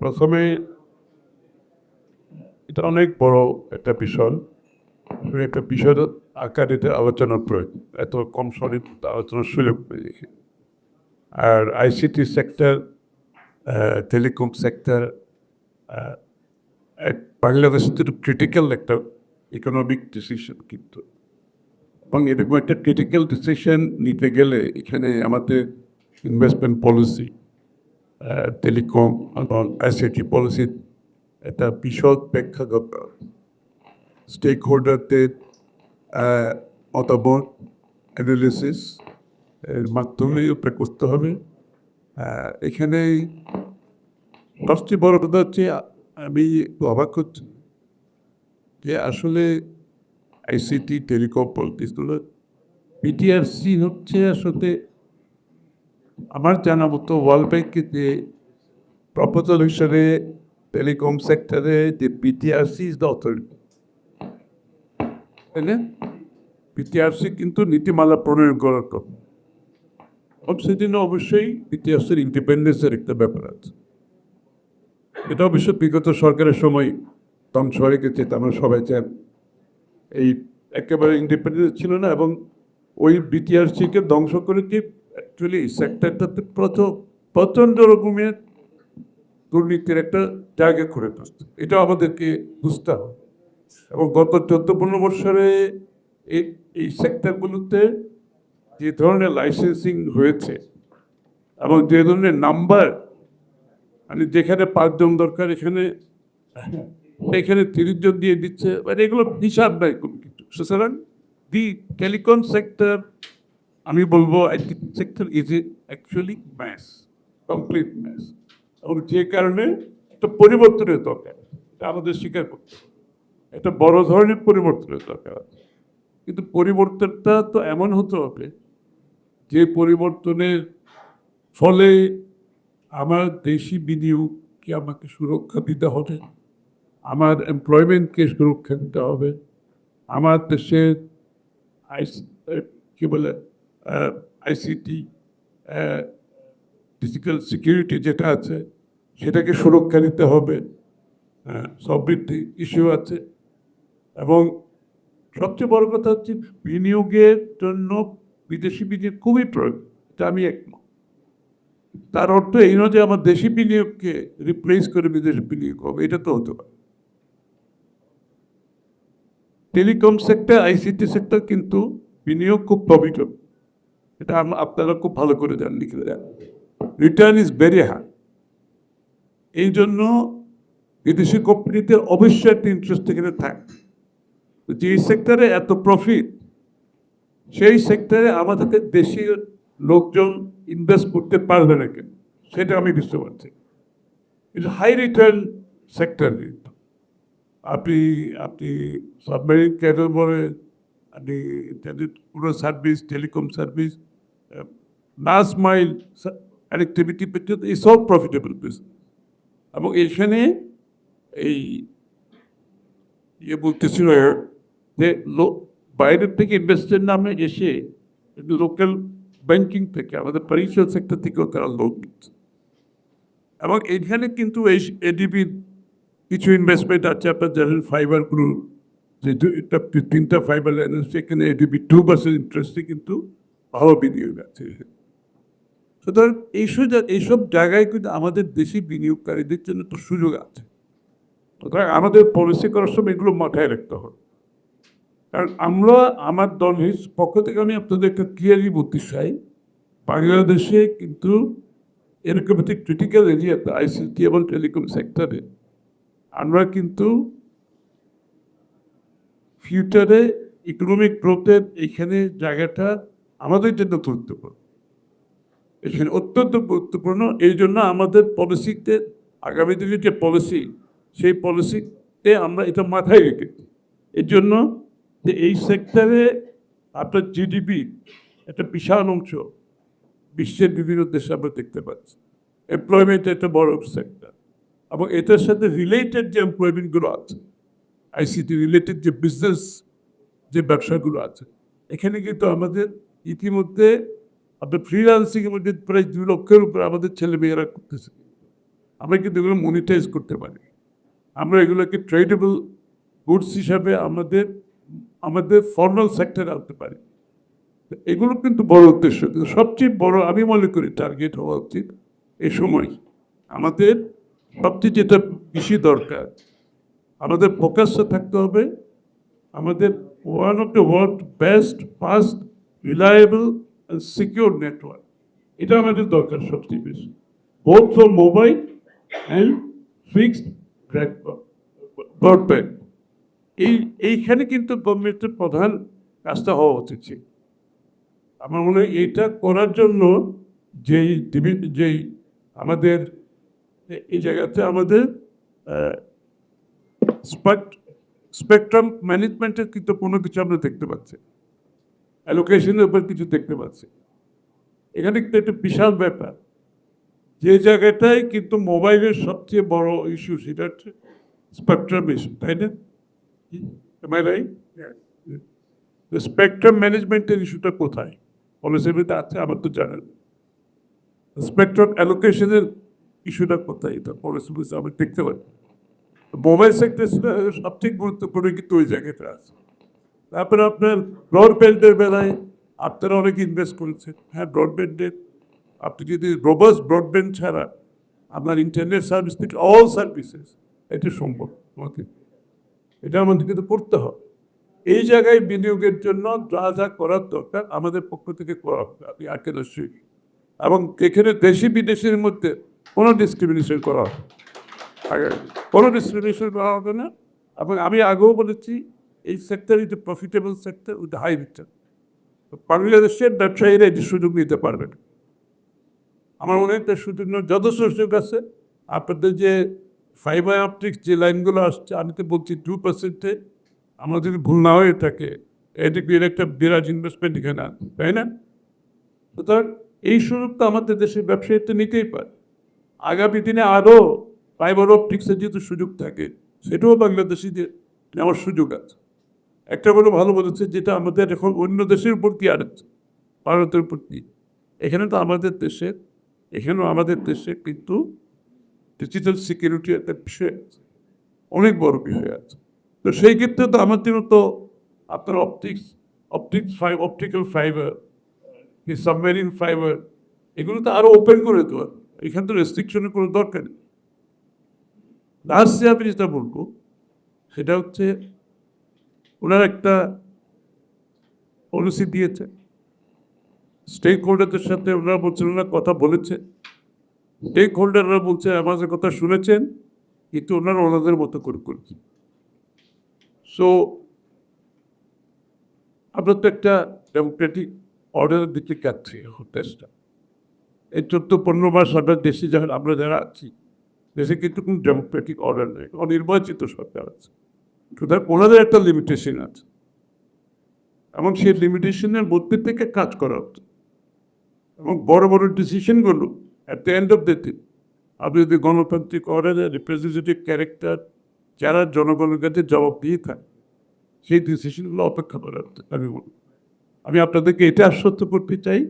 প্রথমে এটা অনেক বড় একটা বিষয়। একটা বিষয়ের আকারে এটা আলোচনার প্রয়োজন। এত কম সময়ে আলোচনার সুযোগ নেই। আর আইসিটি সেক্টর, টেলিকম সেক্টর বাংলাদেশের জন্য ক্রিটিক্যাল একটা ইকোনমিক ডিসিশন কিন্তু। এবং এরকম একটা ক্রিটিক্যাল ডিসিশন নিতে গেলে এখানে আমাদের ইনভেস্টমেন্ট পলিসি, টেলিকম এবং আইসিটি পলিসির একটা বিশদ ব্যাখ্যা দরকার। স্টেক হোল্ডারদের মতামত, অ্যানালিসিস এর মাধ্যমে ওটা করতে হবে। এখানে সবচেয়ে বড় কথা হচ্ছে আমি অবাক হচ্ছি যে আসলে আইসিটি টেলিকম পলিটিক্সগুলো বিটিআরসি হচ্ছে আসলে আমার জানা মতো ওয়ার্ল্ড ব্যাংকে যে প্রপোজাল হিসাবে টেলিকম সেক্টরে যে বিটিআরসি ইজ দ্য অথরিটি, তাই না? বিটিআরসি কিন্তু নীতিমালা প্রণয়ন করার কথা। সেজন্য অবশ্যই বিটিআরসির ইন্ডিপেন্ডেন্সের একটা ব্যাপার আছে। এটা অবশ্য বিগত সরকারের সময় ধ্বংস হয়ে গেছে, আমরা সবাই চান। এই একেবারে ইন্ডিপেন্ডেন্স ছিল না এবং ওই বিটিআরসিকে ধ্বংস করে কি অ্যাকচুয়ালি সেক্টরটাতে প্রচণ্ড রকমের দুর্নীতির একটা জায়গা করে তুলছে। এটা আমাদেরকে বুঝতে হবে। এবং গত 14-15 বছরে এই সেক্টরগুলোতে যে ধরনের লাইসেন্সিং হয়েছে এবং যে ধরনের নাম্বার, মানে যেখানে 5 জন দরকার এখানে 30 জন দিয়ে দিচ্ছে, মানে এগুলো হিসাব নাই কোনো কিছু। সুতরাং দি টেলিকম সেক্টর, আমি বলবো IT sector is actually mass, complete mass. এবং যে কারণে একটা পরিবর্তনের দরকার, এটা আমাদের স্বীকার করতে হবে। একটা বড় ধরনের পরিবর্তনের দরকার আছে। কিন্তু পরিবর্তনটা তো এমন হতে হবে যে পরিবর্তনের ফলে আমার দেশি বিনিয়োগকে আমাকে সুরক্ষা দিতে হবে, আমার এমপ্লয়মেন্টকে সুরক্ষা দিতে হবে, আমার দেশের কি বলে আইসিটি ফিজিক্যাল সিকিউরিটি যেটা আছে সেটাকে সুরক্ষা দিতে হবে। সমৃদ্ধি ইস্যু আছে এবং সবচেয়ে বড় কথা হচ্ছে বিনিয়োগের জন্য বিদেশি বিনিয়োগ খুবই প্রয়োজন। এটা আমি একমত। তার অর্থ এই নয় যে আমার দেশি বিনিয়োগকে রিপ্লেস করে বিদেশি বিনিয়োগ হবে, এটা তো হতে পারে। টেলিকম সেক্টর, আইসিটি সেক্টর কিন্তু বিনিয়োগ খুব প্রফিটেবল, এটা আপনারা খুব ভালো করে জানেন, লিখে দেন। Return is very high. এই জন্য বিদেশি কোম্পানিতে অবশ্যই একটা ইন্টারেস্ট এখানে থাকে। যে সেক্টরে এত প্রফিট, সেই সেক্টরে আমাদেরকে দেশি লোকজন ইনভেস্ট করতে পারবে না কেন, সেটা আমি বুঝতে পারছি। It's high return sector. আপনি আপনি সাবমেরিন ক্যারিয়ার বলে, আপনি পুরো service, telecom service, last mile connectivity পর্যন্ত এই সব প্রফিটেবল বিজনেস। এবং এখানে এই বলতেছিল যে বাইরের থেকে ইনভেস্টের নামে এসে লোকাল ব্যাংকিং থেকে, আমাদের ফাইন্যান্সিয়াল সেক্টর থেকেও তারা লোন দিচ্ছে। এবং এখানে কিন্তু এই এডিবির কিছু ইনভেস্টমেন্ট আছে, আপনার জানেন ফাইবার গ্রুপ, যে 3টা ফাইবার লাইন আছে, এখানে এডিবি 2% ইন্টারেস্টে কিন্তু ভালো বিনিয়োগ আছে। সুতরাং এইসব জায়গায় কিন্তু আমাদের দেশি বিনিয়োগকারীদের জন্য তো সুযোগ আছে। সুতরাং আমাদের পলিসি করার সময় এগুলো মাথায় রাখতে হবে। কারণ আমার দলের পক্ষ থেকে আমি আপনাদেরকে ক্লিয়ারলি বলতে চাই, বাংলাদেশে কিন্তু এরকম একটি ক্রিটিক্যাল এরিয়াতে আইসিটি এবং টেলিকম সেক্টরে আমরা কিন্তু ফিউচারে ইকোনমিক গ্রোথের এখানে জায়গাটা আমাদের জন্য গুরুত্বপূর্ণ, এখানে অত্যন্ত গুরুত্বপূর্ণ। এই জন্য আমাদের পলিসিতে, আগামী দিনের যে পলিসি, সেই পলিসিতে আমরা এটা মাথায় রেখেছি। এর জন্য যে এই সেক্টরে আপনার জিডিপি একটা বিশাল অংশ বিশ্বের বিভিন্ন দেশে আমরা দেখতে পাচ্ছি। এমপ্লয়মেন্ট একটা বড় সেক্টর এবং এটার সাথে রিলেটেড যে এমপ্লয়মেন্টগুলো আছে, আইসিটি রিলেটেড যে বিজনেস, যে ব্যবসাগুলো আছে, এখানে কিন্তু আমাদের ইতিমধ্যে আপনার ফ্রিল্যান্সিংয়ের মধ্যে প্রায় 2 লক্ষের উপরে আমাদের ছেলে মেয়েরা করতেছে। আমরা কিন্তু এগুলো মনিটাইজ করতে পারি। আমরা এগুলোকে ট্রেডেবল গুডস হিসাবে আমাদের আমাদের ফর্মাল সেক্টরে আনতে পারি। এগুলো কিন্তু বড় উদ্দেশ্য, কিন্তু সবচেয়ে বড় আমি মনে করি টার্গেট হওয়া উচিত এই সময় আমাদের সবচেয়ে যেটা বেশি দরকার, আমাদের ফোকাসে থাকতে হবে আমাদের one of the world best fast reliable and secure network, এটা আমাদের দরকার সবচেয়ে বেশি, both for mobile and fixed broadband. এইখানে কিন্তু গভর্নমেন্টের প্রধান কাজটা হওয়া উচিত ছিল। আমার মনে হয় এইটা করার জন্য যেই আমাদের এই জায়গাতে আমাদের স্পেকট্রাম ম্যানেজমেন্টের কিন্তু কোনো কিছু আমরা দেখতে পাচ্ছি, অ্যালোকেশনের উপর কিছু দেখতে পাচ্ছি। এখানে কিন্তু একটা বিশাল ব্যাপার, যে জায়গাটায় কিন্তু মোবাইলের সবচেয়ে বড় ইস্যু সেটা হচ্ছে স্পেকট্রাম ইস্যু, তাই না? স্পেকট্রাম ম্যানেজমেন্টের ইস্যুটা কোথায় পলিসিতে আছে আমার তো জানা নেই। স্পেকট্রাম অ্যালোকেশনের ইস্যুটা কোথায় এটা পলিসি আমি দেখতে পাই। মোবাইল সেক্টর সবচেয়ে গুরুত্বপূর্ণ কিন্তু ওই জায়গাটা আছে। তারপরে আপনার ব্রডব্যান্ডের বেলায় আপনারা অনেক ইনভেস্ট করেছেন। হ্যাঁ, ব্রডব্যান্ডের আপনি যদি রোবাস্ট ব্রডব্যান্ড ছাড়া আপনার ইন্টারনেট সার্ভিস থেকে অল সার্ভিসেস এটা সম্ভব আমাকে, এটা আমাদের কিন্তু করতে হবে। এই জায়গায় বিনিয়োগের জন্য যা যা করার দরকার আমাদের পক্ষ থেকে করা হবে, আমি আকেলশ্রী, এবং এখানে দেশি বিদেশের মধ্যে কোনো ডিসক্রিমিনেশন করা হবে, কোনো ডিসক্রিমিনেশন করা হবে না। এবং আমি আগেও বলেছি এই sector is a profitable sector with high return. বাংলাদেশের ব্যবসায়ীরা এটি সুযোগ নিতে পারবেন। আমার মনে হয় তার সুযোগ যত সুযোগ আছে। আপনাদের যে ফাইবার অপটিক্স যে লাইনগুলো আসছে, আমি তো বলছি 2%-এ আমরা যদি ভুল না হয়ে থাকে এদিকে একটা বিরাট ইনভেস্টমেন্ট এখানে আনবে, তাই না? সুতরাং এই সুযোগটা আমাদের দেশের ব্যবসায়ীতে নিতেই পারে। আগামী দিনে আরও ফাইবার অপটিক্সের যেহেতু সুযোগ থাকে সেটাও বাংলাদেশিদের নেওয়ার সুযোগ আছে। একটা বলে ভালো বলেছে, যেটা আমাদের এখন অন্য দেশের উপর কি আনাচ্ছে, ভারতের উপর কি, এখানে তো আমাদের দেশে কিন্তু ডিজিটাল সিকিউরিটি একটা বিষয় আছে, অনেক বড় বিষয় আছে। তো সেই ক্ষেত্রে তো আমাদেরও তো আপনার অপটিক্যাল ফাইবার, সাবমেরিন ফাইবার, এগুলো তো আরো ওপেন করে দেওয়া, এখানে তো রেস্ট্রিকশনের কোনো দরকার নেই। লাস্টে আমি যেটা বলবো সেটা হচ্ছে ওনারা একটা পলিসি দিয়েছে, স্টেক হোল্ডারদের সাথে ওনারা বলছেন, ওনারা কথা বলেছে, স্টেক হোল্ডাররা বলছে আমাদের কথা শুনেছেন, কিন্তু ওনারা ওনাদের মতো করে করেছে। সো আমরা তো একটা ডেমোক্রেটিক অর্ডারের দিকে যাচ্ছি দেশটা। এই 14-15 মাস আমরা দেশে আমরা যারা আছি, দেশে কিন্তু কোনো ডেমোক্রেটিক অর্ডার নেই, অনির্বাচিত সরকার আছে। সুতরাং ওনাদের একটা লিমিটেশন আছে এবং সেই লিমিটেশনের মধ্যে থেকে কাজ করা হচ্ছে। এবং বড় বড় ডিসিশনগুলো at the end of the দিন আপনি যদি গণতান্ত্রিক অর্ডারে রিপ্রেজেন্টেটিভ ক্যারেক্টার যারা জনগণের কাছে জবাব দিয়ে থাকে, সেই ডিসিশনগুলো অপেক্ষা করার আমি আপনাদেরকে এটা আশ্বস্ত করতে চাই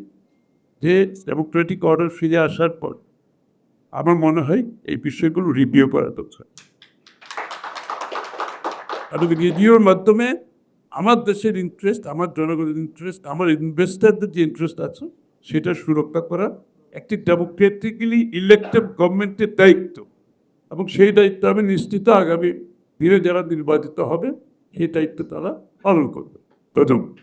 যে ডেমোক্রেটিক অর্ডার ফিরে আসার পর আমার মনে হয় এই বিষয়গুলো রিভিউ করা দরকার। আর রিভিউর মাধ্যমে আমার দেশের ইন্টারেস্ট, আমার জনগণের ইন্টারেস্ট, আমার ইনভেস্টারদের যে ইন্টারেস্ট আছে সেটা সুরক্ষা করা একটি ডেমোক্রেটিক্যালি ইলেক্টেড গভর্নমেন্টের দায়িত্ব। এবং সেই দায়িত্ব আমি নিশ্চিত আগামী দিনে যারা নির্বাচিত হবে সেই দায়িত্ব তারা পালন করবে। ধন্যবাদ।